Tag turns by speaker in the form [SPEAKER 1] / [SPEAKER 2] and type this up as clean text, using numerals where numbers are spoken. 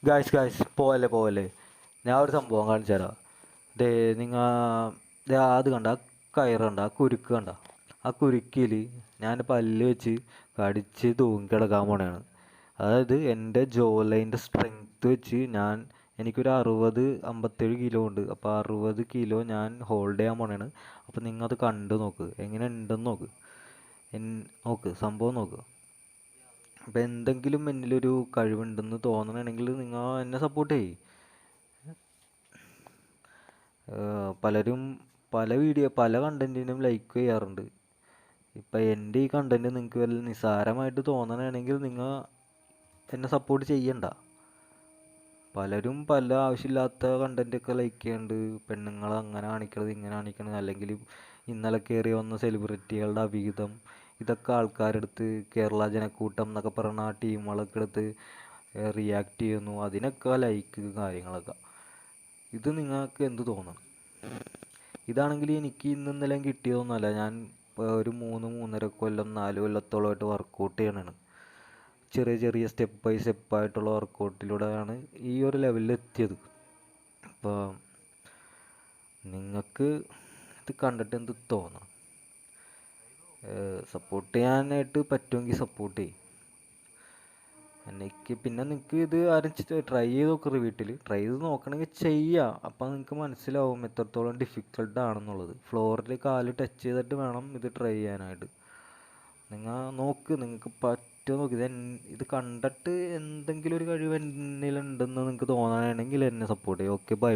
[SPEAKER 1] Guys പോവല്ലേ. ഞാൻ ഒരു സംഭവം കാണിച്ചു തരാം. ദേ നിങ്ങൾ അത് കണ്ട ആ കയറ് കണ്ട ആ കുരുക്ക് കണ്ട ആ കുരുക്കിൽ ഞാൻ പല്ല് വെച്ച് കടിച്ച് തൂങ്ങിക്കിടക്കാൻ പോണെയാണ്. അതായത് എൻ്റെ ജോ ലൈൻ്റെ സ്ട്രെങ്ത്ത് വെച്ച് എനിക്കൊരു 57 കിലോ ഉണ്ട്. അപ്പോൾ 60 കിലോ ഞാൻ ഹോൾഡ് ചെയ്യാൻ പോണെയാണ്. അപ്പോൾ നിങ്ങൾ അത് കണ്ടു നോക്ക്, എങ്ങനെ ഉണ്ടെന്ന് നോക്ക്. നോക്ക്, സംഭവം നോക്ക്. അപ്പം എന്തെങ്കിലും എന്നിലൊരു കഴിവുണ്ടെന്ന് തോന്നണമെങ്കിൽ നിങ്ങൾ എന്നെ സപ്പോർട്ട് ചെയ്യ്. പലരും പല കണ്ടൻറ്റിനും ലൈക്ക് ചെയ്യാറുണ്ട്. ഇപ്പം എൻ്റെ ഈ കണ്ടൻറ്റ് നിങ്ങൾക്ക് വല്ല നിസ്സാരമായിട്ട് തോന്നണമെങ്കിൽ നിങ്ങൾ എന്നെ സപ്പോർട്ട് ചെയ്യണ്ട. പലരും പല ആവശ്യമില്ലാത്ത കണ്ടൻറ്റൊക്കെ ലൈക്ക് ചെയ്യുന്നുണ്ട്. പെണ്ണുങ്ങൾ അങ്ങനെ കാണിക്കണത് ഇങ്ങനെ കാണിക്കണത്, അല്ലെങ്കിൽ ഇന്നലെ കയറി വന്ന സെലിബ്രിറ്റികളുടെ അവിഹിതം, ഇതൊക്കെ ആൾക്കാരെടുത്ത് കേരള ജനക്കൂട്ടം എന്നൊക്കെ പറഞ്ഞ ആ ടീമുകളൊക്കെ എടുത്ത് റിയാക്ട് ചെയ്യുന്നു. അതിനൊക്കെ ലൈക്ക് കാര്യങ്ങളൊക്കെ. ഇത് നിങ്ങൾക്ക് എന്ത് തോന്നണം? ഇതാണെങ്കിൽ എനിക്ക് ഇന്നലെയും കിട്ടിയതൊന്നുമല്ല. ഞാൻ ഒരു 3-3.5 കൊല്ലം 4 കൊല്ലത്തോളമായിട്ട് വർക്കൗട്ട് ചെയ്യണതാണ്. ചെറിയ സ്റ്റെപ്പ് ബൈ സ്റ്റെപ്പായിട്ടുള്ള വർക്കൗട്ടിലൂടെയാണ് ഈ ഒരു ലെവലിൽ എത്തിയത്. അപ്പോൾ നിങ്ങൾക്ക് ഇത് കണ്ടിട്ട് എന്ത് തോന്നണം? സപ്പോർട്ട് ചെയ്യാനായിട്ട് പറ്റുമെങ്കിൽ സപ്പോർട്ട് ചെയ്യും. പിന്നെ നിങ്ങൾക്ക് ഇത് ആരും ട്രൈ ചെയ്ത് നോക്കരുത്. ട്രൈ ചെയ്ത് നോക്കണമെങ്കിൽ ചെയ്യുക. അപ്പോൾ നിങ്ങൾക്ക് മനസ്സിലാവും എത്രത്തോളം ഡിഫിക്കൽട്ട് ആണെന്നുള്ളത്. ഫ്ലോറിൽ കാല് ടച്ച് ചെയ്തിട്ട് വേണം ഇത് ട്രൈ ചെയ്യാനായിട്ട്. നിങ്ങൾ നോക്ക്, നിങ്ങൾക്ക് പറ്റുമോ നോക്ക്. ഇത് കണ്ടിട്ട് എന്തെങ്കിലും ഒരു കഴിവ് എന്നിലുണ്ടെന്ന് നിങ്ങൾക്ക് തോന്നുകയാണെങ്കിൽ എന്നെ സപ്പോർട്ട് ചെയ്യും. Okay, by.